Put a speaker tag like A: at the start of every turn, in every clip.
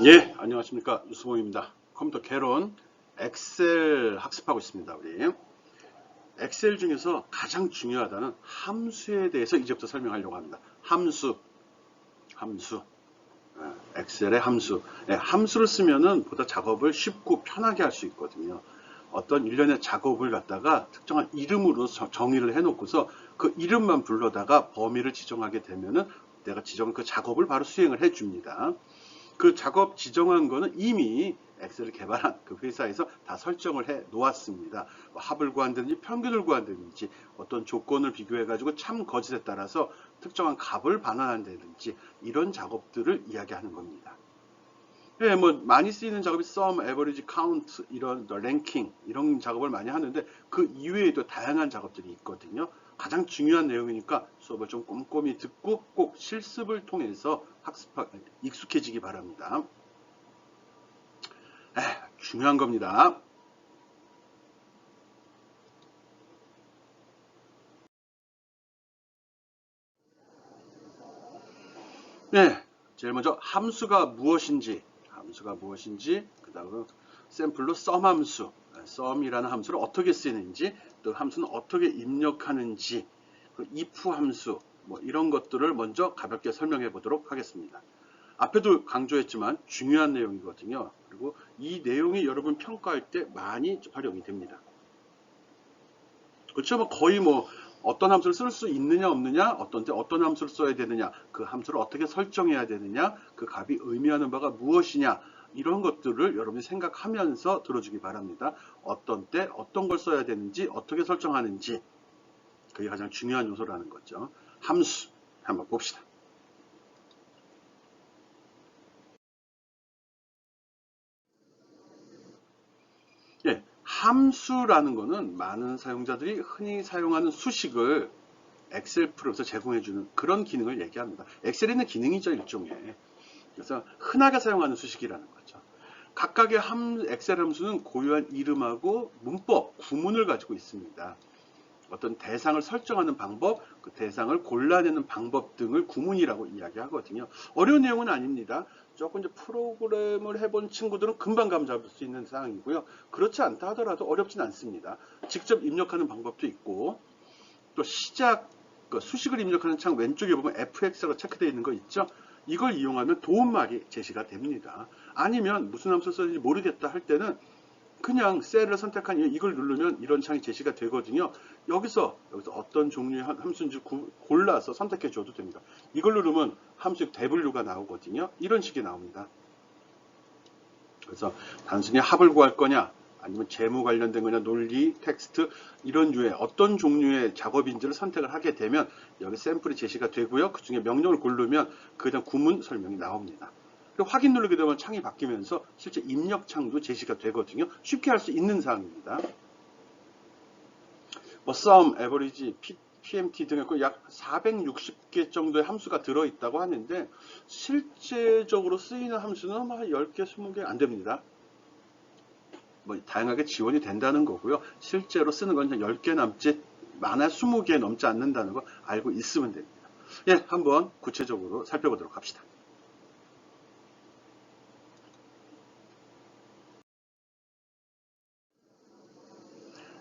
A: 예, 안녕하십니까. 유수봉입니다. 컴퓨터 개론, 엑셀 학습하고 있습니다. 우리 엑셀 중에서 가장 중요하다는 함수에 대해서 이제부터 설명하려고 합니다. 함수. 엑셀의 함수. 함수를 쓰면은 보다 작업을 쉽고 편하게 할 수 있거든요. 어떤 일련의 작업을 갖다가 특정한 이름으로 정의를 해놓고서 그 이름만 불러다가 범위를 지정하게 되면은 내가 지정한 그 작업을 바로 수행을 해줍니다. 그 작업 지정한 거는 이미 엑셀을 개발한 그 회사에서 다 설정을 해 놓았습니다. 뭐 합을 구한다든지 평균을 구한다든지 어떤 조건을 비교해 가지고 참 거짓에 따라서 특정한 값을 반환한다든지 이런 작업들을 이야기하는 겁니다. 예, 뭐 많이 쓰이는 작업이 sum, average, count 이런 랭킹 이런 작업을 많이 하는데 그 이외에도 다양한 작업들이 있거든요. 가장 중요한 내용이니까 수업을 좀 꼼꼼히 듣고 꼭 실습을 통해서 익숙해지기 바랍니다. 중요한 겁니다. 네, 제일 먼저 함수가 무엇인지, 그 다음에 샘플로 sum 함수, sum이라는 함수를 어떻게 쓰는지, 또 함수는 어떻게 입력하는지, 그 if 함수, 뭐 이런 것들을 먼저 가볍게 설명해 보도록 하겠습니다. 앞에도 강조했지만 중요한 내용이거든요. 그리고 이 내용이 여러분 평가할 때 많이 활용이 됩니다. 그렇죠? 뭐 거의 뭐 어떤 함수를 쓸 수 있느냐 없느냐, 어떤 때 어떤 함수를 써야 되느냐, 그 함수를 어떻게 설정해야 되느냐, 그 값이 의미하는 바가 무엇이냐, 이런 것들을 여러분이 생각하면서 들어주기 바랍니다. 어떤 때 어떤 걸 써야 되는지, 어떻게 설정하는지, 그게 가장 중요한 요소라는 거죠. 함수 한번 봅시다. 예, 함수라는 거는 많은 사용자들이 흔히 사용하는 수식을 엑셀 프로에서 제공해주는 그런 기능을 얘기합니다. 엑셀에 있는 기능이죠, 일종의. 그래서 흔하게 사용하는 수식이라는 거죠. 각각의 엑셀 함수는 고유한 이름하고 문법, 구문을 가지고 있습니다. 어떤 대상을 설정하는 방법, 그 대상을 골라내는 방법 등을 구문이라고 이야기하거든요. 어려운 내용은 아닙니다. 조금 이제 프로그램을 해본 친구들은 금방 감 잡을 수 있는 사항이고요. 그렇지 않다 하더라도 어렵진 않습니다. 직접 입력하는 방법도 있고, 또 그 수식을 입력하는 창 왼쪽에 보면 fx라고 체크되어 있는 거 있죠? 이걸 이용하면 도움말이 제시가 됩니다. 아니면 무슨 함수 써야지 모르겠다 할 때는 그냥 셀을 선택한 이걸 누르면 이런 창이 제시가 되거든요. 여기서 어떤 종류의 함수인지 골라서 선택해 줘도 됩니다. 이걸 누르면 함수 w가 나오거든요. 이런 식이 나옵니다. 그래서 단순히 합을 구할 거냐, 아니면 재무 관련된 거냐, 논리, 텍스트 이런 류의 어떤 종류의 작업인지를 선택을 하게 되면 여기 샘플이 제시가 되고요. 그 중에 명령을 고르면 그에 대한 구문 설명이 나옵니다. 그리고 확인 누르게 되면 창이 바뀌면서 실제 입력 창도 제시가 되거든요. 쉽게 할 수 있는 사항입니다. 뭐 sum, average, PMT 등의 약 460개 정도의 함수가 들어있다고 하는데 실제적으로 쓰이는 함수는 한 10개, 20개 안 됩니다. 뭐 다양하게 지원이 된다는 거고요. 실제로 쓰는 건 10개 남짓, 많아 20개 넘지 않는다는 거 알고 있으면 됩니다. 예, 한번 구체적으로 살펴보도록 합시다.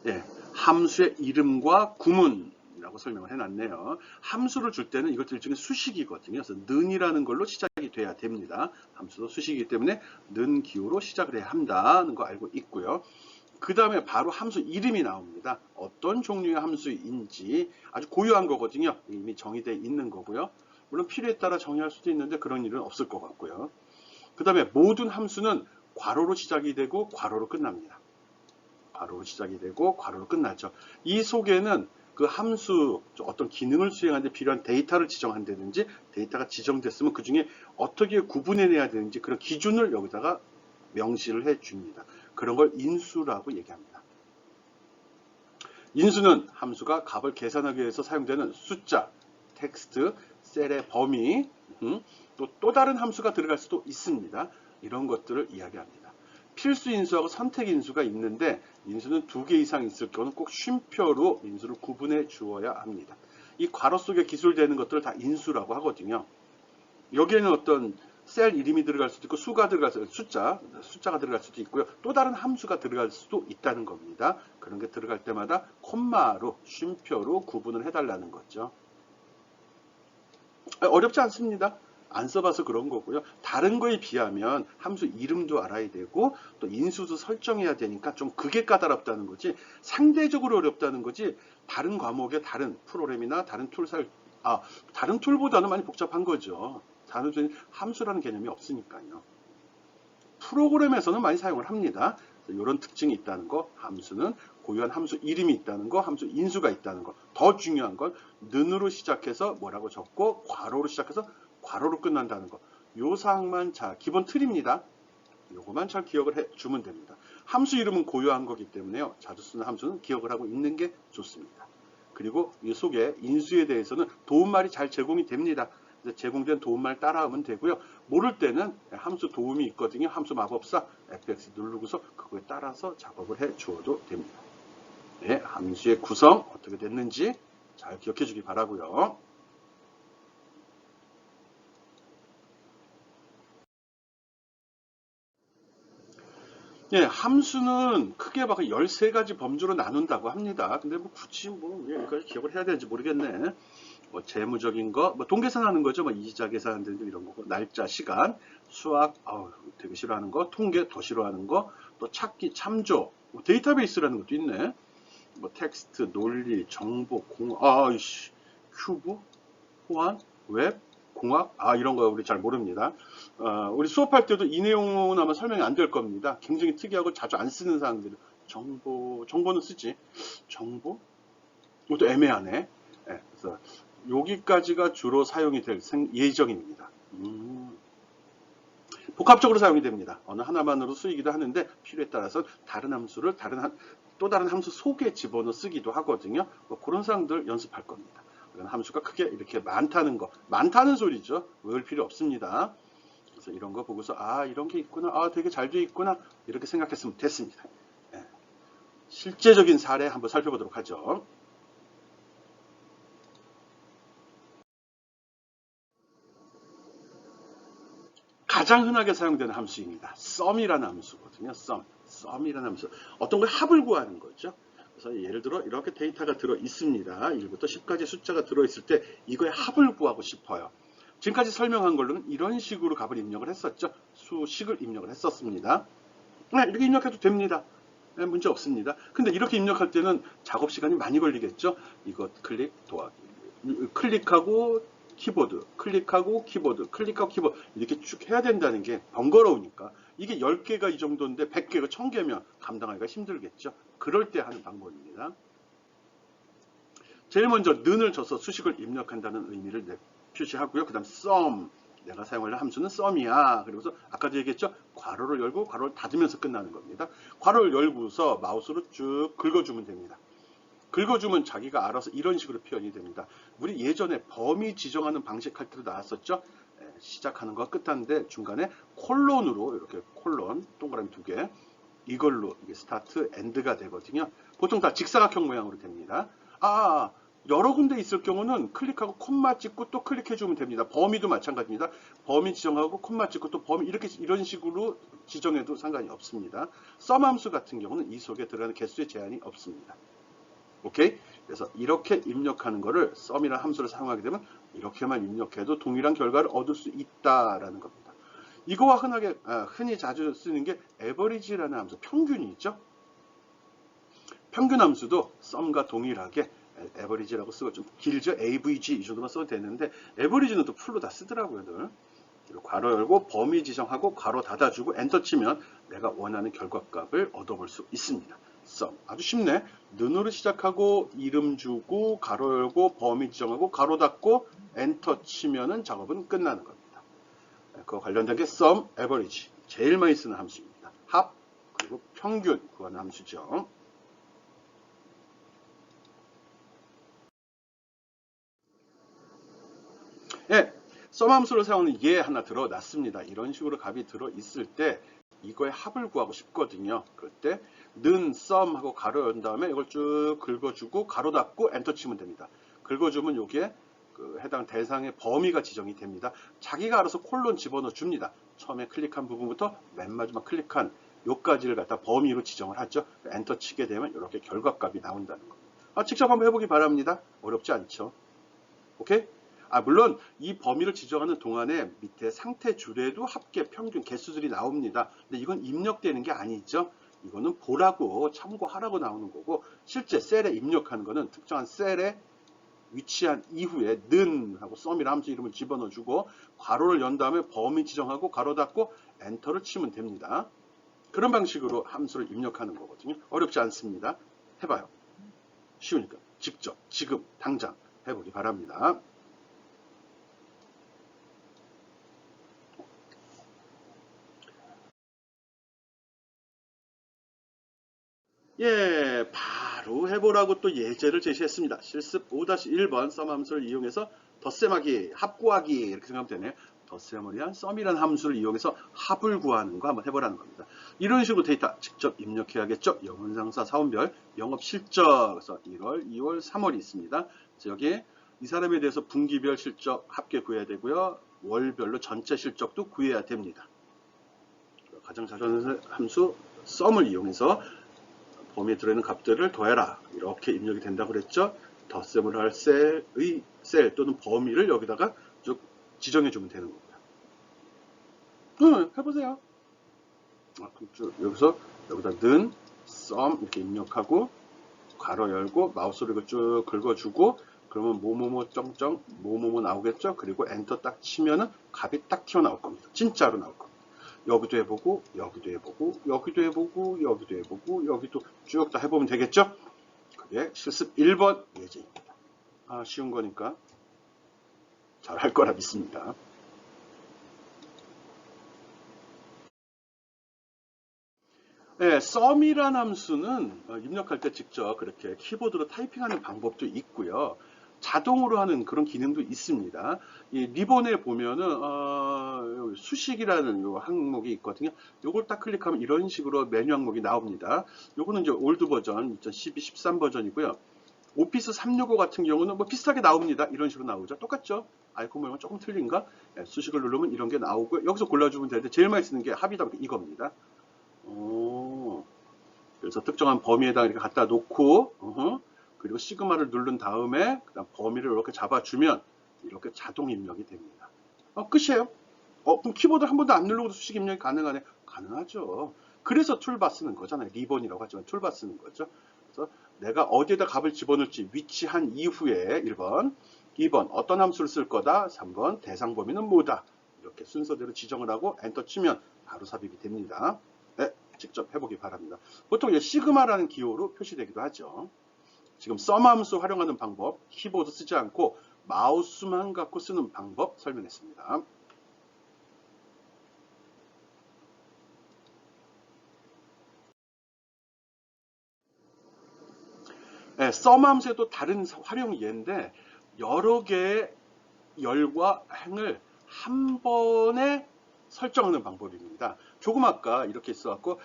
A: 예, 함수의 이름과 구문이라고 설명을 해놨네요. 함수를 줄 때는 이것도 일종의 수식이거든요. 그래서 는이라는 걸로 시작이 돼야 됩니다. 함수도 수식이기 때문에 는 기호로 시작을 해야 한다는 거 알고 있고요. 그 다음에 바로 함수 이름이 나옵니다. 어떤 종류의 함수인지 아주 고유한 거거든요. 이미 정의되어 있는 거고요. 물론 필요에 따라 정의할 수도 있는데 그런 일은 없을 것 같고요. 그 다음에 모든 함수는 괄호로 시작이 되고 괄호로 끝납니다. 괄호로 시작이 되고 괄호로 끝나죠. 이 속에는 그 함수 어떤 기능을 수행하는데 필요한 데이터를 지정한다든지 데이터가 지정됐으면 그 중에 어떻게 구분해내야 되는지 그런 기준을 여기다가 명시를 해줍니다. 그런 걸 인수라고 얘기합니다. 인수는 함수가 값을 계산하기 위해서 사용되는 숫자, 텍스트, 셀의 범위, 또 다른 함수가 들어갈 수도 있습니다. 이런 것들을 이야기합니다. 필수 인수하고 선택 인수가 있는데 인수는 2개 이상 있을 경우는 꼭 쉼표로 인수를 구분해 주어야 합니다. 이 괄호 속에 기술되는 것들을 다 인수라고 하거든요. 여기에는 어떤 셀 이름이 들어갈 수도 있고 수가 들어갈 수도 숫자가 들어갈 수도 있고요. 또 다른 함수가 들어갈 수도 있다는 겁니다. 그런 게 들어갈 때마다 콤마로 쉼표로 구분을 해달라는 거죠. 어렵지 않습니다. 안 써봐서 그런 거고요. 다른 거에 비하면 함수 이름도 알아야 되고 또 인수도 설정해야 되니까 좀 그게 까다롭다는 거지, 상대적으로 어렵다는 거지, 다른 과목의 다른 프로그램이나 다른 다른 툴보다는 많이 복잡한 거죠. 단순히 함수라는 개념이 없으니까요. 프로그램에서는 많이 사용을 합니다. 이런 특징이 있다는 거, 함수는 고유한 함수 이름이 있다는 거, 함수 인수가 있다는 거. 더 중요한 건 는으로 시작해서 뭐라고 적고 괄호로 시작해서 괄호로 끝난다는 거. 요 사항만 기본 틀입니다. 요거만 잘 기억을 해주면 됩니다. 함수 이름은 고유한 거기 때문에요. 자주 쓰는 함수는 기억을 하고 있는 게 좋습니다. 그리고 이 속에 인수에 대해서는 도움말이 잘 제공이 됩니다. 제공된 도움말 따라하면 되고요. 모를 때는 함수 도움이 있거든요. 함수 마법사 fx 누르고서 그거에 따라서 작업을 해 주어도 됩니다. 네, 함수의 구성 어떻게 됐는지 잘 기억해 주기 바라고요. 예, 함수는 크게 봐서 13가지 범주로 나눈다고 합니다. 근데 뭐 굳이 여기까지 기억을 해야 되는지 모르겠네. 뭐 재무적인 거, 뭐 동계산하는 거죠. 뭐 이자 계산 등 이런 거고, 날짜, 시간, 수학, 되게 싫어하는 거, 통계 더 싫어하는 거, 또 찾기, 참조, 뭐 데이터베이스라는 것도 있네. 뭐 텍스트, 논리, 정보, 공학, 큐브, 호환, 웹, 공학, 이런 거 우리 잘 모릅니다. 우리 수업할 때도 이 내용은 아마 설명이 안 될 겁니다. 굉장히 특이하고 자주 안 쓰는 사항들. 정보는 쓰지. 정보? 이것도 애매하네. 네, 그래서 여기까지가 주로 사용이 될 예정입니다. 복합적으로 사용이 됩니다. 어느 하나만으로 쓰이기도 하는데 필요에 따라서 다른 함수를 또 다른 함수 속에 집어넣어 쓰기도 하거든요. 뭐 그런 사항들 연습할 겁니다. 함수가 크게 이렇게 많다는 소리죠. 외울 필요 없습니다. 그래서 이런 거 보고서 이런 게 있구나, 되게 잘 돼 있구나, 이렇게 생각했으면 됐습니다. 네. 실제적인 사례 한번 살펴보도록 하죠. 가장 흔하게 사용되는 함수입니다. sum이라는 함수거든요. sum이라는 함수. 어떤 걸 합을 구하는 거죠. 그래서 예를 들어 이렇게 데이터가 들어 있습니다. 1부터 10까지 숫자가 들어 있을 때 이거의 합을 구하고 싶어요. 지금까지 설명한 걸로는 이런 식으로 값을 입력을 했었죠. 수식을 입력을 했었습니다. 이렇게 입력해도 됩니다. 문제 없습니다. 근데 이렇게 입력할 때는 작업 시간이 많이 걸리겠죠. 이거 클릭하고 키보드, 클릭하고 키보드, 클릭하고 키보드 이렇게 쭉 해야 된다는 게 번거로우니까, 이게 10개가 이 정도인데 100개가 1000개면 감당하기가 힘들겠죠. 그럴 때 하는 방법입니다. 제일 먼저 는을 줘서 수식을 입력한다는 의미를 표시하고요. 그 다음 sum, 내가 사용할 함수는 sum이야. 그리고서 아까도 얘기했죠. 괄호를 열고 괄호를 닫으면서 끝나는 겁니다. 괄호를 열고서 마우스로 쭉 긁어주면 됩니다. 긁어주면 자기가 알아서 이런 식으로 표현이 됩니다. 우리 예전에 범위 지정하는 방식 할 때도 나왔었죠. 시작하는 거 끝하는데 중간에 콜론으로 이렇게 동그라미 2개, 이걸로 이게 스타트, 엔드가 되거든요. 보통 다 직사각형 모양으로 됩니다. 여러 군데 있을 경우는 클릭하고 콤마 찍고 또 클릭해주면 됩니다. 범위도 마찬가지입니다. 범위 지정하고 콤마 찍고 또 범위 이런 식으로 지정해도 상관이 없습니다. sum 함수 같은 경우는 이 속에 들어가는 개수의 제한이 없습니다. 오케이? 그래서 이렇게 입력하는 거를 sum이라는 함수를 사용하게 되면 이렇게만 입력해도 동일한 결과를 얻을 수 있다라는 겁니다. 이거와 흔히 자주 쓰는 게 average라는 함수, 평균이 있죠? 평균 함수도 sum과 동일하게 average라고 쓰고, 좀 길죠? avg 이 정도만 써도 되는데 average는 또 풀로 다 쓰더라고요. 늘. 괄호 열고 범위 지정하고 괄호 닫아주고 엔터 치면 내가 원하는 결과값을 얻어볼 수 있습니다. 아주 쉽네. 는으로 시작하고 이름 주고 괄호 열고 범위 지정하고 괄호 닫고 엔터 치면은 작업은 끝나는 겁니다. 그거 관련된 게 sum, average, 제일 많이 쓰는 함수입니다. 합, 그리고 평균 구하는 함수죠. sum 함수를 사용하는 예 하나 들어놨습니다. 이런 식으로 값이 들어있을 때 이거의 합을 구하고 싶거든요. 그럴 때 는 sum 하고 가로 연 다음에 이걸 쭉 긁어주고 가로 닫고 엔터 치면 됩니다. 긁어주면 여기에 그 해당 대상의 범위가 지정이 됩니다. 자기가 알아서 콜론 집어넣어 줍니다. 처음에 클릭한 부분부터 맨 마지막 클릭한 요까지를 갖다 범위로 지정을 하죠. 엔터 치게 되면 이렇게 결과값이 나온다는 거. 직접 한번 해보기 바랍니다. 어렵지 않죠. 오케이? 물론 이 범위를 지정하는 동안에 밑에 상태 줄에도 합계 평균 개수들이 나옵니다. 근데 이건 입력되는 게 아니죠. 이거는 보라고 참고하라고 나오는 거고, 실제 셀에 입력하는 거는 특정한 셀에 위치한 이후에 는 하고 썸이라 함수 이름을 집어넣어 주고 괄호를 연 다음에 범위 지정하고 괄호 닫고 엔터를 치면 됩니다. 그런 방식으로 함수를 입력하는 거거든요. 어렵지 않습니다. 해봐요. 쉬우니까 직접 지금 당장 해보기 바랍니다. 예, 바로 해보라고 또 예제를 제시했습니다. 실습 5-1번 썸 함수를 이용해서 덧셈하기, 합구하기 이렇게 생각하면 되네요. 덧셈을 위한 썸이라는 함수를 이용해서 합을 구하는 거 한번 해보라는 겁니다. 이런 식으로 데이터 직접 입력해야겠죠. 영혼상사 사원별, 영업실적, 그래서 1월, 2월, 3월이 있습니다. 그래서 여기에 이 사람에 대해서 분기별 실적 합계 구해야 되고요. 월별로 전체 실적도 구해야 됩니다. 가장 자주 하는 함수 썸을 이용해서 범위에 들어있는 값들을 더해라. 이렇게 입력이 된다고 그랬죠. 덧셈을 할 셀의 셀 또는 범위를 여기다가 쭉 지정해 주면 되는 겁니다. 해보세요. 여기서 여기다 는, 썸 이렇게 입력하고 괄호 열고 마우스를 쭉 긁어주고 그러면 뭐뭐뭐 쩡쩡 뭐뭐뭐 나오겠죠. 그리고 엔터 딱 치면은 값이 딱 튀어나올 겁니다. 진짜로 나올 겁니다. 여기도 해보고 여기도 해보고 여기도 해보고 여기도 해보고 여기도 쭉 다 해보면 되겠죠. 그게 실습 1번 예제입니다. 쉬운 거니까 잘 할 거라 믿습니다. 네, 썸이란 함수는 입력할 때 직접 그렇게 키보드로 타이핑하는 방법도 있고요. 자동으로 하는 그런 기능도 있습니다. 이 리본에 보면은 수식이라는 요 항목이 있거든요. 요걸 딱 클릭하면 이런 식으로 메뉴 항목이 나옵니다. 요거는 이제 올드 버전 2012, 13 버전이고요. 오피스 365 같은 경우는 뭐 비슷하게 나옵니다. 이런 식으로 나오죠. 똑같죠? 아이콘 모양은 조금 틀린가? 네, 수식을 누르면 이런 게 나오고요. 여기서 골라주면 되는데 제일 많이 쓰는 게 합이다 이겁니다. 그래서 특정한 범위에다가 이렇게 갖다 놓고 그리고 시그마를 누른 다음에 그다음 범위를 이렇게 잡아주면 이렇게 자동 입력이 됩니다. 끝이에요. 그럼 키보드 한 번도 안 누르고도 수식 입력이 가능하네? 가능하죠. 그래서 툴바 쓰는 거잖아요. 리본이라고 하지만 툴바 쓰는 거죠. 그래서 내가 어디에다 값을 집어넣을지 위치한 이후에 1번, 2번 어떤 함수를 쓸 거다, 3번 대상 범위는 뭐다. 이렇게 순서대로 지정을 하고 엔터 치면 바로 삽입이 됩니다. 네, 직접 해보기 바랍니다. 보통 시그마라는 기호로 표시되기도 하죠. 지금 썸 함수 활용하는 방법, 키보드 쓰지 않고 마우스만 갖고 쓰는 방법 설명했습니다. 네, 썸 함수에도 다른 활용 예인데 여러 개의 열과 행을 한 번에 설정하는 방법입니다. 조금 아까 이렇게 써갖고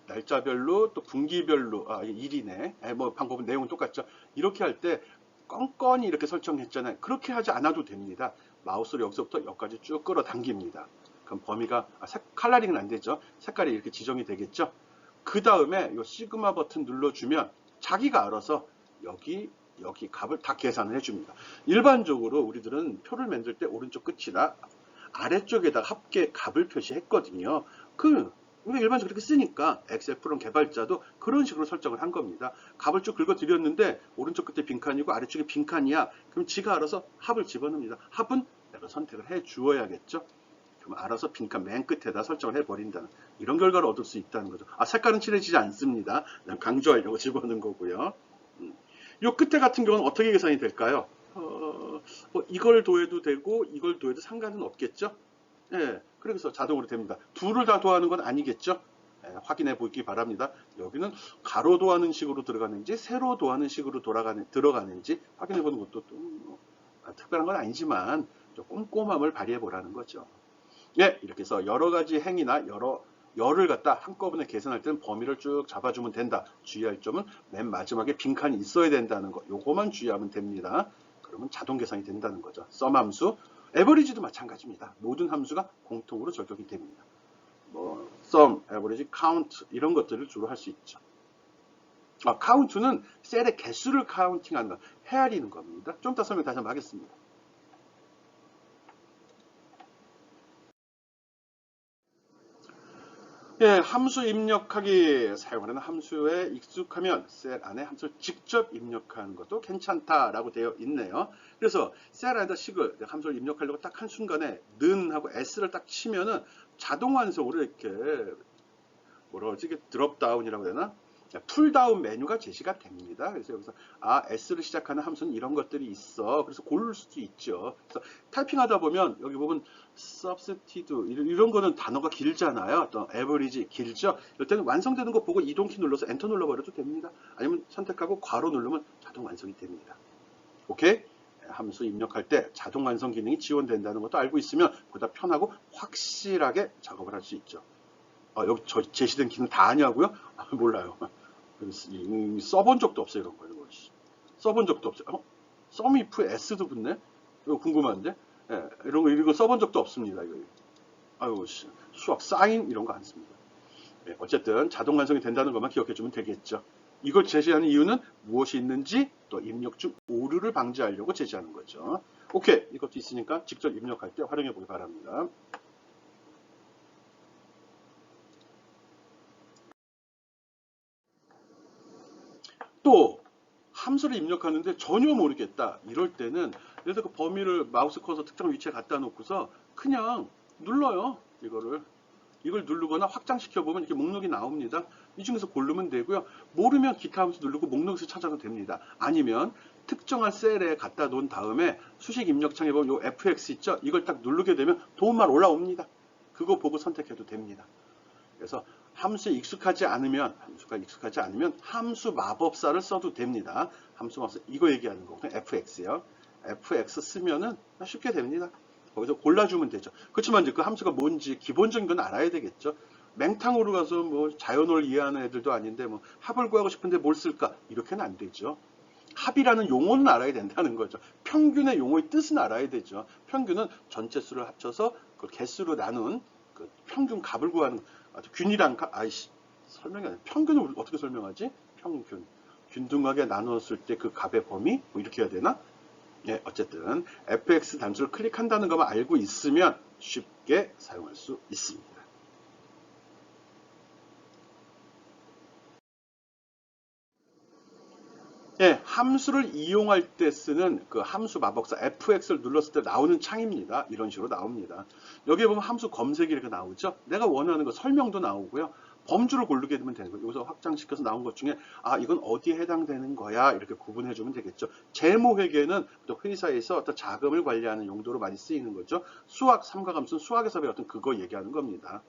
A: 날짜별로 또 분기별로 일이네. 뭐 방법은 내용은 똑같죠. 이렇게 할 때 껌껌이 이렇게 설정했잖아요. 그렇게 하지 않아도 됩니다. 마우스를 여기서부터 여기까지 쭉 끌어당깁니다. 그럼 범위가 컬러링은 안 되죠. 색깔이 이렇게 지정이 되겠죠. 그 다음에 이 시그마 버튼 눌러주면 자기가 알아서 여기 값을 다 계산을 해줍니다. 일반적으로 우리들은 표를 만들 때 오른쪽 끝이나 아래쪽에다 합계 값을 표시했거든요. 우리가 일반적으로 그렇게 쓰니까 엑셀 프롬 개발자도 그런 식으로 설정을 한 겁니다. 값을 쭉 긁어드렸는데 오른쪽 끝에 빈칸이고 아래쪽에 빈칸이야. 그럼 지가 알아서 합을 집어넣습니다. 합은 내가 선택을 해 주어야겠죠. 그럼 알아서 빈칸 맨 끝에다 설정을 해버린다는 이런 결과를 얻을 수 있다는 거죠. 색깔은 칠해지지 않습니다. 그냥 강조하려고 집어넣은 거고요. 요 끝에 같은 경우는 어떻게 계산이 될까요? 이걸 더해도 되고 이걸 더해도 상관은 없겠죠. 예, 그래서 자동으로 됩니다. 둘을 다 더하는 건 아니겠죠. 확인해 보기 바랍니다. 여기는 가로 더하는 식으로 들어가는지 세로 더하는 식으로 들어가는지 확인해 보는 것도 또 특별한 건 아니지만 좀 꼼꼼함을 발휘해 보라는 거죠. 예, 이렇게 해서 여러 가지 행위나 열을 갖다 한꺼번에 계산할 때는 범위를 쭉 잡아주면 된다. 주의할 점은 맨 마지막에 빈칸이 있어야 된다는 거. 요거만 주의하면 됩니다. 그러면 자동 계산이 된다는 거죠. sum 함수, average도 마찬가지입니다. 모든 함수가 공통으로 적용이 됩니다. 뭐 sum, average, count 이런 것들을 주로 할 수 있죠. count는 셀의 개수를 카운팅하는 거, 헤아리는 겁니다. 좀 더 설명 다시 한번 하겠습니다. 예, 함수 입력하기 사용하는 함수에 익숙하면 셀 안에 함수를 직접 입력하는 것도 괜찮다라고 되어 있네요. 그래서 셀 안에다 식을 함수를 입력하려고 딱 한 순간에 는 하고 s를 딱 치면은 자동 완성으로 이렇게 뭐라 그러지? 드롭다운이라고 해야 되나? 풀다운 메뉴가 제시가 됩니다. 그래서 여기서 S를 시작하는 함수는 이런 것들이 있어. 그래서 고를 수도 있죠. 그래서 타이핑하다 보면 여기 보면 substitute 이런 거는 단어가 길잖아요. 또 average 길죠. 이럴 때는 완성되는 거 보고 이동키 눌러서 엔터 눌러버려도 됩니다. 아니면 선택하고 괄호 누르면 자동 완성이 됩니다. 오케이? 함수 입력할 때 자동 완성 기능이 지원된다는 것도 알고 있으면 보다 편하고 확실하게 작업을 할 수 있죠. 여기 제시된 기능 다 아냐고요? 몰라요. 써본 적도 없어요, 이런 거. 써본 적도 없어요. sum if s도 붙네? 이거 궁금한데? 예, 이런 거 써본 적도 없습니다, 이거. 아유, 수학, 사인 이런 거 안 씁니다. 예, 어쨌든 자동 완성이 된다는 것만 기억해주면 되겠죠. 이걸 제시하는 이유는 무엇이 있는지 또 입력 중 오류를 방지하려고 제시하는 거죠. 오케이, 이것도 있으니까 직접 입력할 때 활용해 보기 바랍니다. 또 함수를 입력하는데 전혀 모르겠다 이럴 때는 예를 들어 그 범위를 마우스 커서 특정 위치에 갖다 놓고서 그냥 눌러요. 이걸 누르거나 확장시켜 보면 이렇게 목록이 나옵니다. 이 중에서 고르면 되고요. 모르면 기타 함수 누르고 목록에서 찾아도 됩니다. 아니면 특정한 셀에 갖다 놓은 다음에 수식 입력창에 보면 요 fx 있죠? 이걸 딱 누르게 되면 도움만 올라옵니다. 그거 보고 선택해도 됩니다. 그래서 함수가 익숙하지 않으면 함수 마법사를 써도 됩니다. 함수 마법사 이거 얘기하는 거거든요. fx요. fx 쓰면은 쉽게 됩니다. 거기서 골라주면 되죠. 그렇지만 이제 그 함수가 뭔지 기본적인 건 알아야 되겠죠. 맹탕으로 가서 뭐 자연어를 이해하는 애들도 아닌데 뭐 합을 구하고 싶은데 뭘 쓸까? 이렇게는 안 되죠. 합이라는 용어는 알아야 된다는 거죠. 평균의 용어의 뜻은 알아야 되죠. 평균은 전체 수를 합쳐서 그 개수로 나눈 그 평균 값을 구하는 균이란 값, 설명이 안 돼. 평균을 어떻게 설명하지? 평균. 균등하게 나눴을 때 그 값의 범위? 뭐 이렇게 해야 되나? 예, 어쨌든 fx 단수를 클릭한다는 것만 알고 있으면 쉽게 사용할 수 있습니다. 예, 함수를 이용할 때 쓰는 그 함수 마법사 fx를 눌렀을 때 나오는 창입니다. 이런 식으로 나옵니다. 여기에 보면 함수 검색이 이렇게 나오죠. 내가 원하는 거 설명도 나오고요. 범주를 고르게 되면 되는 거예요. 여기서 확장시켜서 나온 것 중에 이건 어디에 해당되는 거야 이렇게 구분해 주면 되겠죠. 재무회계는 또 회사에서 어떤 자금을 관리하는 용도로 많이 쓰이는 거죠. 수학 삼각함수는 수학에서 배웠던 그거 얘기하는 겁니다.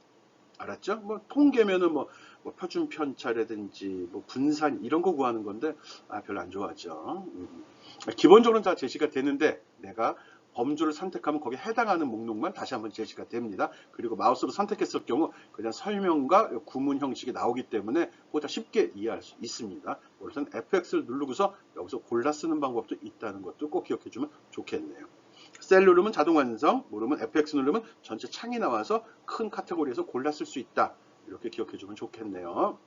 A: 알았죠? 뭐 통계면은 뭐 표준 편차라든지 뭐 분산 이런 거 구하는 건데 별로 안 좋아하죠. 기본적으로는 다 제시가 되는데 내가 범주를 선택하면 거기에 해당하는 목록만 다시 한번 제시가 됩니다. 그리고 마우스로 선택했을 경우 그냥 설명과 구문 형식이 나오기 때문에 보다 쉽게 이해할 수 있습니다. 우선 FX를 누르고서 여기서 골라 쓰는 방법도 있다는 것도 꼭 기억해 주면 좋겠네요. 셀 누르면 자동 완성, 모르면 FX 누르면 전체 창이 나와서 큰 카테고리에서 골라 쓸 수 있다. 이렇게 기억해 주면 좋겠네요.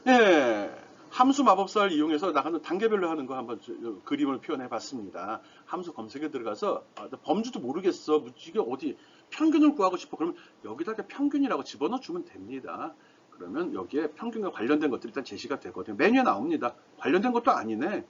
A: 예, 함수 마법사를 이용해서 나가는 단계별로 하는 거 한번 그림을 표현해 봤습니다. 함수 검색에 들어가서 범주도 모르겠어. 이게 어디 평균을 구하고 싶어. 그러면 여기다가 평균이라고 집어넣어 주면 됩니다. 그러면 여기에 평균과 관련된 것들이 일단 제시가 되거든요. 메뉴에 나옵니다. 관련된 것도 아니네.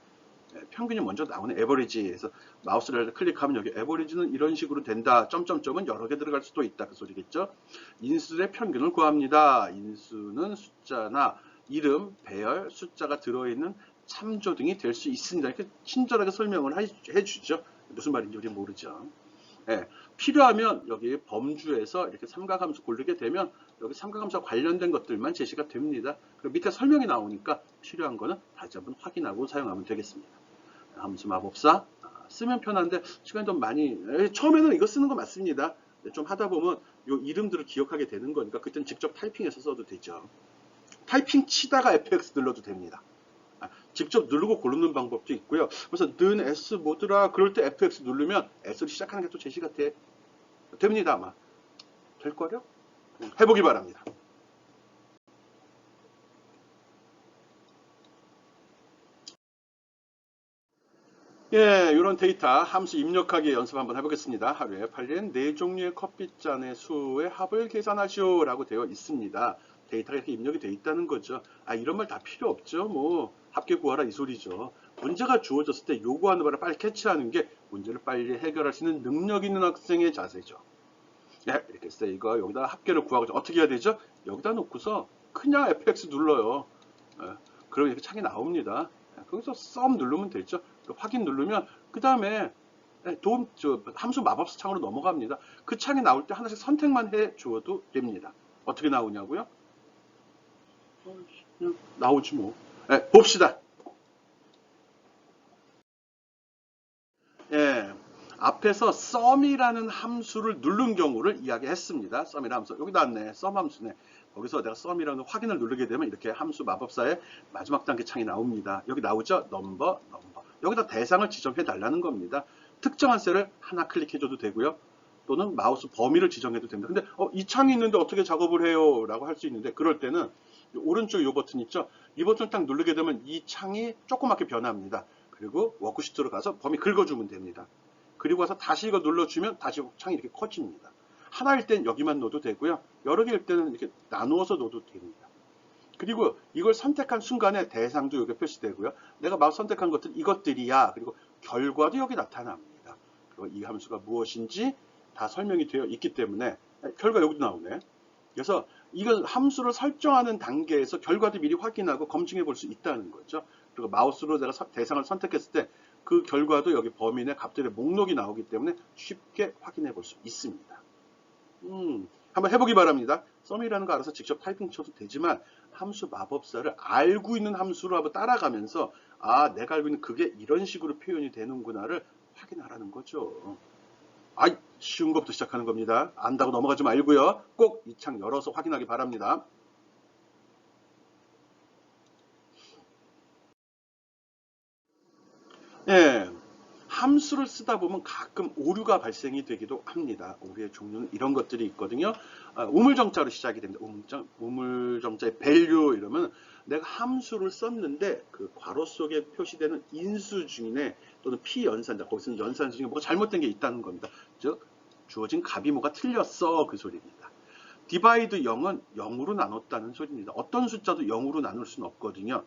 A: 평균이 먼저 나오는 에버리지에서 마우스를 클릭하면 여기 에버리지는 이런 식으로 된다. 점점점은 여러 개 들어갈 수도 있다. 그 소리겠죠. 인수의 평균을 구합니다. 인수는 숫자나 이름, 배열, 숫자가 들어있는 참조 등이 될 수 있습니다. 이렇게 친절하게 설명을 해주죠. 무슨 말인지 우리는 모르죠. 예, 필요하면 여기 범주에서 이렇게 삼각함수 고르게 되면 여기 삼각함수와 관련된 것들만 제시가 됩니다. 그리고 밑에 설명이 나오니까 필요한 거는 다시 한번 확인하고 사용하면 되겠습니다. 함수 마법사 쓰면 편한데 시간이 좀 많이 처음에는 이거 쓰는 거 맞습니다. 좀 하다 보면 이 이름들을 기억하게 되는 거니까 그때는 직접 타이핑해서 써도 되죠. 타이핑 치다가 FX 눌러도 됩니다. 직접 누르고 고르는 방법도 있고요. 그래서 는 S 뭐더라 그럴 때 FX 누르면 S를 시작하는 게 또 제시가 됩니다. 아마 될걸요? 해보기 바랍니다. 예, 이런 데이터 함수 입력하기 연습 한번 해보겠습니다. 하루에 팔리는 4종류의 커피잔의 수의 합을 계산하시오 라고 되어 있습니다. 데이터가 이렇게 입력이 되어 있다는 거죠. 이런 말 다 필요 없죠. 뭐 합계 구하라 이 소리죠. 문제가 주어졌을 때 요구하는 바를 빨리 캐치하는 게 문제를 빨리 해결할 수 있는 능력 있는 학생의 자세죠. 예, 이렇게 해서 이거 여기다 합계를 구하고 어떻게 해야 되죠? 여기다 놓고서 그냥 FX 눌러요. 예, 그러면 이렇게 창이 나옵니다. 거기서 썸 누르면 되죠. 확인 누르면 그 다음에 함수 마법사 창으로 넘어갑니다. 그 창이 나올 때 하나씩 선택만 해 주어도 됩니다. 어떻게 나오냐고요? 나오지 뭐. 봅시다. 예, 앞에서 썸이라는 함수를 누른 경우를 이야기했습니다. 썸이라는 함수. 여기 나왔네. 썸 함수네. 거기서 내가 썸이라는 확인을 누르게 되면 이렇게 함수 마법사의 마지막 단계 창이 나옵니다. 여기 나오죠? 넘버. 여기다 대상을 지정해 달라는 겁니다. 특정한 셀을 하나 클릭해줘도 되고요. 또는 마우스 범위를 지정해도 됩니다. 근데 이 창이 있는데 어떻게 작업을 해요? 라고 할 수 있는데 그럴 때는 오른쪽 이 버튼 있죠? 이 버튼을 딱 누르게 되면 이 창이 조그맣게 변합니다. 그리고 워크시트로 가서 범위 긁어주면 됩니다. 그리고 와서 다시 이거 눌러주면 다시 창이 이렇게 커집니다. 하나일 땐 여기만 넣어도 되고요. 여러 개일 때는 이렇게 나누어서 넣어도 됩니다. 그리고 이걸 선택한 순간에 대상도 여기 표시되고요. 내가 막 선택한 것들 이것들이야. 그리고 결과도 여기 나타납니다. 그리고 이 함수가 무엇인지 다 설명이 되어 있기 때문에 결과 여기도 나오네. 그래서 이걸 함수를 설정하는 단계에서 결과도 미리 확인하고 검증해 볼 수 있다는 거죠. 그리고 마우스로 내가 대상을 선택했을 때 그 결과도 여기 범위 내 값들의 목록이 나오기 때문에 쉽게 확인해 볼 수 있습니다. 한번 해보기 바랍니다. 썸이라는 거 알아서 직접 타이핑 쳐도 되지만 함수 마법사를 알고 있는 함수로 한번 따라가면서 내가 알고 있는 그게 이런 식으로 표현이 되는구나를 확인하라는 거죠. 쉬운 것부터 시작하는 겁니다. 안다고 넘어가지 말고요. 꼭 이 창 열어서 확인하기 바랍니다. 예, 함수를 쓰다 보면 가끔 오류가 발생이 되기도 합니다. 오류의 종류는 이런 것들이 있거든요. 우물정자로 시작이 됩니다. 우물정자의 value 이러면 내가 함수를 썼는데 그 괄호 속에 표시되는 인수 중에 또는 피연산자 거기서는 연산 중에 뭐가 잘못된 게 있다는 겁니다. 즉 주어진 값이 뭐가 틀렸어 그 소리입니다. divide 0은 0으로 나눴다는 소리입니다. 어떤 숫자도 0으로 나눌 수는 없거든요.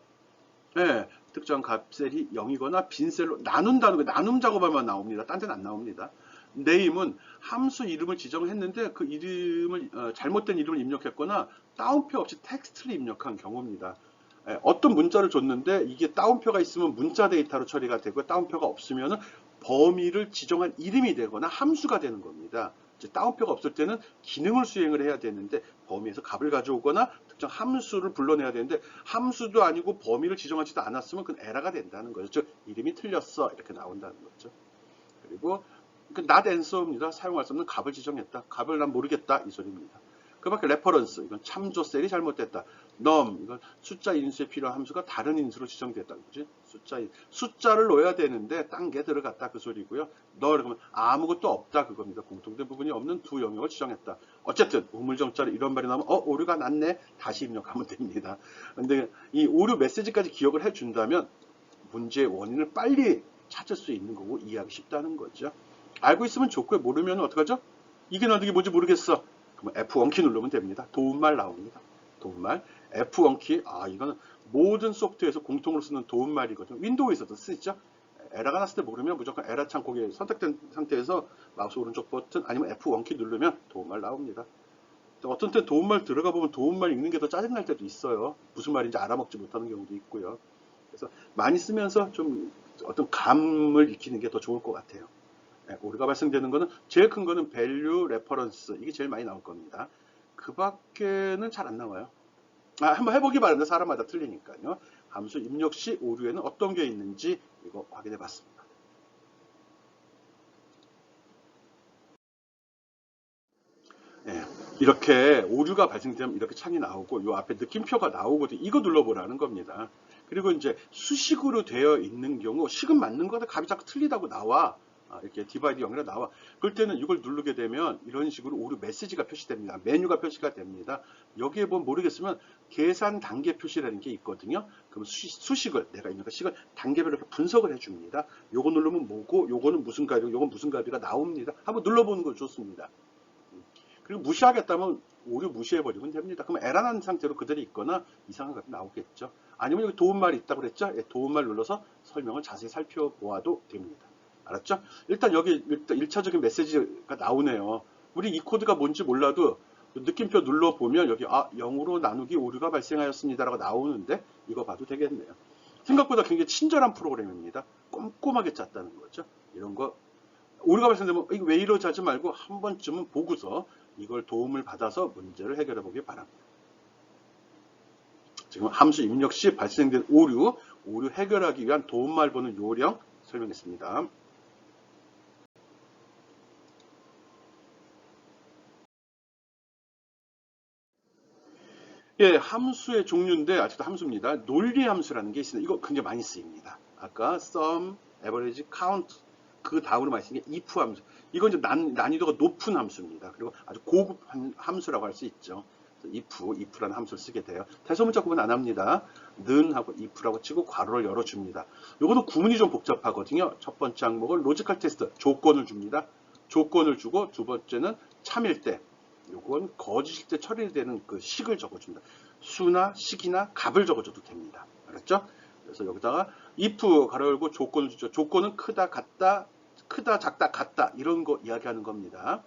A: 예, 특정 값셀이 0이거나 빈셀로 나눈다는 거 나눔 작업하면 나옵니다. 딴 데는 안 나옵니다. name은 함수 이름을 지정했는데 그 이름을 잘못된 이름을 입력했거나 따옴표 없이 텍스트를 입력한 경우입니다. 어떤 문자를 줬는데 이게 따옴표가 있으면 문자 데이터로 처리가 되고 따옴표가 없으면 범위를 지정한 이름이 되거나 함수가 되는 겁니다. 따옴표가 없을 때는 기능을 수행을 해야 되는데 범위에서 값을 가져오거나 특정 함수를 불러내야 되는데 함수도 아니고 범위를 지정하지도 않았으면 그건 에러가 된다는 거죠. 즉 이름이 틀렸어 이렇게 나온다는 거죠. 그리고 not answer입니다. 사용할 수 없는 값을 지정했다. 값을 난 모르겠다 이 소리입니다. 그 밖에 레퍼런스 이건 참조 셀이 잘못됐다. num 이건 숫자 인수에 필요한 함수가 다른 인수로 지정됐다. 그지? 숫자를 넣어야 되는데 딴 게 들어갔다 그 소리고요. 그러면 아무것도 없다 그겁니다. 공통된 부분이 없는 두 영역을 지정했다. 어쨌든 우물정자로 이런 말이 나오면 오류가 났네 다시 입력하면 됩니다. 근데 이 오류 메시지까지 기억을 해준다면 문제의 원인을 빨리 찾을 수 있는 거고 이해하기 쉽다는 거죠. 알고 있으면 좋고요. 모르면 어떡하죠? 이게 나도 이게 뭔지 모르겠어. 그러면 F1키 누르면 됩니다. 도움말 나옵니다. 도움말. F1키, 이거는 모든 소프트웨어에서 공통으로 쓰는 도움말이거든요. 윈도우에서도 쓰죠. 에러가 났을 때 모르면 무조건 에러 창고에 선택된 상태에서 마우스 오른쪽 버튼 아니면 F1키 누르면 도움말 나옵니다. 어떤 때 도움말 들어가 보면 도움말 읽는 게 더 짜증날 때도 있어요. 무슨 말인지 알아먹지 못하는 경우도 있고요. 그래서 많이 쓰면서 좀 어떤 감을 익히는 게 더 좋을 것 같아요. 오류가 발생되는 거는 제일 큰 거는 value reference 이게 제일 많이 나올 겁니다. 그 밖에는 잘 안 나와요. 한번 해보기 바랍니다. 사람마다 틀리니까요. 함수 입력 시 오류에는 어떤 게 있는지 이거 확인해 봤습니다. 이렇게 오류가 발생되면 이렇게 창이 나오고 요 앞에 느낌표가 나오거든요. 이거 눌러보라는 겁니다. 그리고 이제 수식으로 되어 있는 경우 식은 맞는 거다 값이 자꾸 틀리다고 나와. 이렇게 디바이드 0이라 나와. 그럴 때는 이걸 누르게 되면 이런 식으로 오류 메시지가 표시됩니다. 메뉴가 표시가 됩니다. 여기에 보면 모르겠으면 계산 단계 표시라는 게 있거든요. 그럼 수식을 내가 있는 식을 단계별로 분석을 해줍니다. 요거 누르면 뭐고 요거는 무슨 값이고 요건 무슨 값이가 나옵니다. 한번 눌러보는 거 좋습니다. 그리고 무시하겠다면 오류 무시해버리면 됩니다. 그럼 에러난 상태로 그대로 있거나 이상한 값이 나오겠죠. 아니면 여기 도움말이 있다고 그랬죠? 예, 도움말 눌러서 설명을 자세히 살펴보아도 됩니다. 알았죠? 일단 여기 1차적인 메시지가 나오네요. 우리 이 코드가 뭔지 몰라도 느낌표 눌러보면 여기 0으로 나누기 오류가 발생하였습니다 라고 나오는데 이거 봐도 되겠네요. 생각보다 굉장히 친절한 프로그램입니다. 꼼꼼하게 짰다는 거죠. 이런 거 오류가 발생되면 이거 왜 이러지 하지 말고 한 번쯤은 보고서 이걸 도움을 받아서 문제를 해결해 보기 바랍니다. 지금 함수 입력 시 발생된 오류 해결하기 위한 도움말 보는 요령 설명했습니다. 예, 함수의 종류인데 아직도 함수입니다. 논리 함수라는 게 있습니다. 이거 굉장히 많이 쓰입니다. 아까 sum, average, count 그 다음으로 많이 쓰는 게 if 함수. 이건 이제 난이도가 높은 함수입니다. 그리고 아주 고급 함수라고 할 수 있죠. if라는 함수를 쓰게 돼요. 대소문자 구분 안 합니다. 는 하고 if라고 치고 괄호를 열어줍니다. 요거는 구문이 좀 복잡하거든요. 첫 번째 항목을 로지컬 테스트, 조건을 줍니다. 조건을 주고 두 번째는 참일 때, 요건 거짓일 때 처리되는 그 식을 적어줍니다. 수나 식이나 값을 적어줘도 됩니다. 알았죠? 그래서 여기다가 if 가로 열고 조건을 주죠. 조건은 크다, 같다, 크다, 작다, 같다 이런 거 이야기하는 겁니다.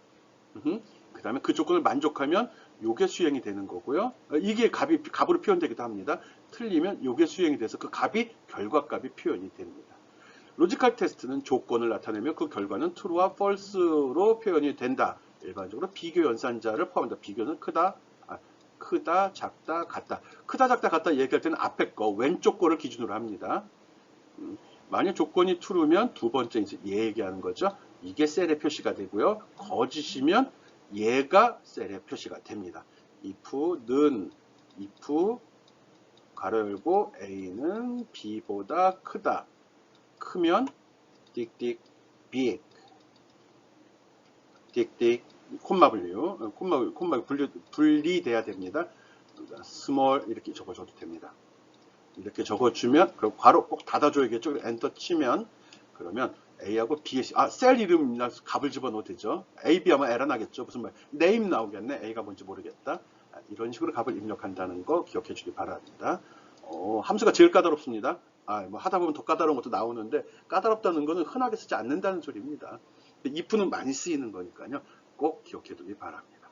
A: 그 다음에 그 조건을 만족하면 요게 수행이 되는 거고요. 이게 값으로 표현되기도 합니다. 틀리면 요게 수행이 돼서 그 값이 결과값이 표현이 됩니다. 로지컬 테스트는 조건을 나타내며 그 결과는 true와 false로 표현이 된다. 일반적으로 비교 연산자를 포함한다. 비교는 크다, 작다, 같다. 크다, 작다, 같다 얘기할 때는 앞에 거, 왼쪽 거를 기준으로 합니다. 만약 조건이 true면 두 번째 이제 얘기하는 거죠. 이게 셀에 표시가 되고요. 거짓이면 얘가 셀에 표시가 됩니다. if는 if 가로 열고 a는 b보다 크다. 크면 띡띡 big 띡띡 콤마 분류 콤마 분리돼야 됩니다. small 이렇게 적어줘도 됩니다. 이렇게 적어주면 그럼 괄호 꼭 닫아줘야겠죠. 엔터 치면 그러면 A하고 B, 셀 이름이나 값을 집어넣어도 되죠. A, B 하면 에러 나겠죠. 무슨 말? name 나오겠네. A가 뭔지 모르겠다. 이런 식으로 값을 입력한다는 거 기억해 주기 바랍니다. 함수가 제일 까다롭습니다. 뭐 하다 보면 더 까다로운 것도 나오는데 까다롭다는 거는 흔하게 쓰지 않는다는 소리입니다. if는 많이 쓰이는 거니까요. 꼭 기억해 두기 바랍니다.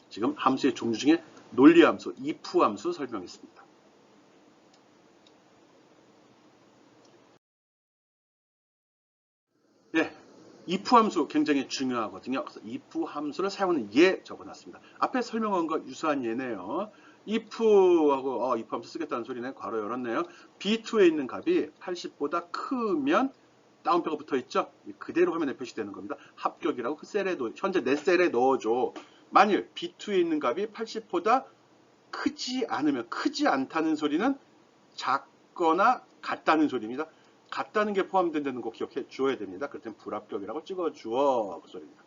A: 지금 함수의 종류 중에 논리 함수, if 함수 설명했습니다. 네, if 함수 굉장히 중요하거든요. 그래서 if 함수를 사용하는 예 적어놨습니다. 앞에 설명한 거 유사한 예네요. if하고 if 함수 쓰겠다는 소리네. 괄호 열었네요. B2에 있는 값이 80보다 크면 다운표가 붙어있죠. 그대로 화면에 표시되는 겁니다. 합격이라고 그 셀에 현재 내 셀에 넣어줘. 만일 B2에 있는 값이 80보다 크지 않으면 크지 않다는 소리는 작거나 같다는 소리입니다. 같다는 게 포함된다는 거 기억해 주어야 됩니다. 그럴 땐 불합격이라고 찍어주어 그 소리입니다.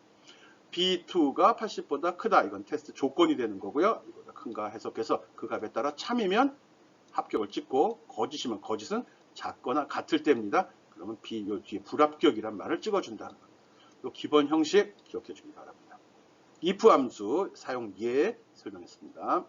A: B2가 80보다 크다. 이건 테스트 조건이 되는 거고요. 이거보다 큰가 해석해서 그 값에 따라 참이면 합격을 찍고 거짓이면 거짓은 작거나 같을 때입니다. 그러면 B 요 뒤에 불합격이란 말을 찍어준다는 겁니다. 요 기본 형식 기억해 주기 바랍니다. if 함수 사용 예 설명했습니다.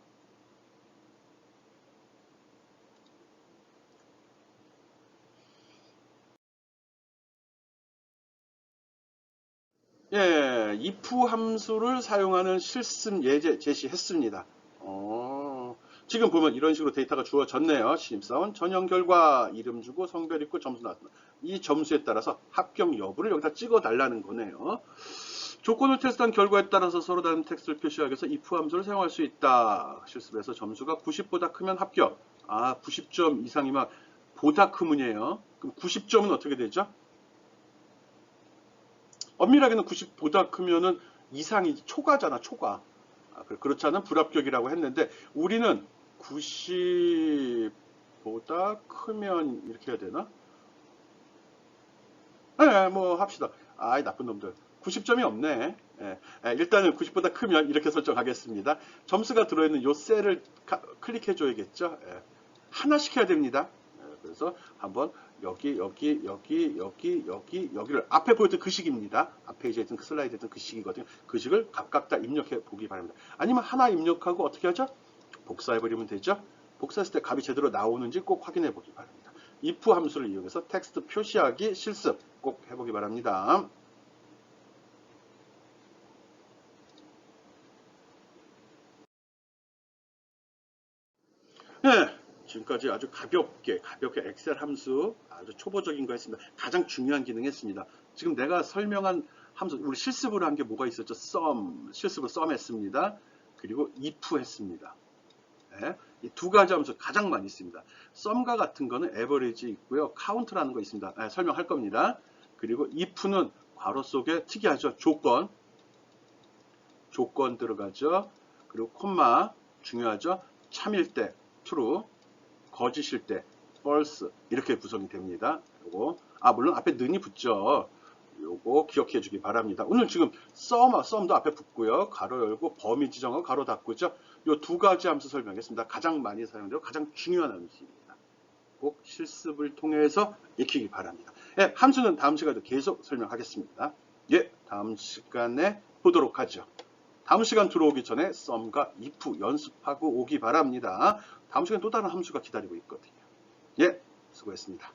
A: 예, if 함수를 사용하는 실습 예제 제시했습니다. 지금 보면 이런 식으로 데이터가 주어졌네요. 신입사원 전형 결과 이름 주고 성별 있고 점수 나왔습니다. 이 점수에 따라서 합격 여부를 여기다 찍어 달라는 거네요. 조건을 테스트한 결과에 따라서 서로 다른 텍스트를 표시하기 위해서 if 함수를 사용할 수 있다. 실습에서 점수가 90보다 크면 합격. 90점 이상이면 보다 크문이에요. 그럼 90점은 어떻게 되죠? 엄밀하게는 90보다 크면은 이상이 초과잖아, 초과. 그렇지 않은 불합격이라고 했는데 우리는 90보다 크면 이렇게 해야 되나? 네, 뭐 합시다. 아이 나쁜 놈들. 90점이 없네. 예, 일단은 90보다 크면 이렇게 설정하겠습니다. 점수가 들어있는 요 셀을 클릭해 줘야겠죠. 예, 하나씩 해야 됩니다. 그래서 한번 여기를 앞에 보였던 그 식입니다. 앞에 이제 있던 그 슬라이드 했던 그 식이거든요. 그 식을 각각 다 입력해 보기 바랍니다. 아니면 하나 입력하고 어떻게 하죠? 복사해 버리면 되죠. 복사했을 때 값이 제대로 나오는지 꼭 확인해 보기 바랍니다. if 함수를 이용해서 텍스트 표시하기 실습 꼭 해보기 바랍니다. 네, 지금까지 아주 가볍게 엑셀 함수 아주 초보적인 거 했습니다. 가장 중요한 기능 했습니다. 지금 내가 설명한 함수, 우리 실습으로 한 게 뭐가 있었죠? 실습으로 sum 했습니다. 그리고 if 했습니다. 네, 이 두 가지 함수 가장 많이 씁니다. sum과 같은 거는 average 있고요. count라는 거 있습니다. 네, 설명할 겁니다. 그리고 if는 괄호 속에 특이하죠. 조건 들어가죠. 그리고 콤마 중요하죠. 참일 때 true, 거짓일 때 false 이렇게 구성이 됩니다. 요거 물론 앞에 는이 붙죠. 요거 기억해 주기 바랍니다. 오늘 지금 sum도 앞에 붙고요. 가로 열고 범위 지정하고 가로 닫고죠. 요 두 가지 함수 설명했습니다. 가장 많이 사용되고 가장 중요한 함수입니다. 꼭 실습을 통해서 익히기 바랍니다. 예, 함수는 다음 시간에도 계속 설명하겠습니다. 예, 다음 시간에 보도록 하죠. 다음 시간 들어오기 전에 sum과 if 연습하고 오기 바랍니다. 다음 시간에 또 다른 함수가 기다리고 있거든요. 예, 수고했습니다.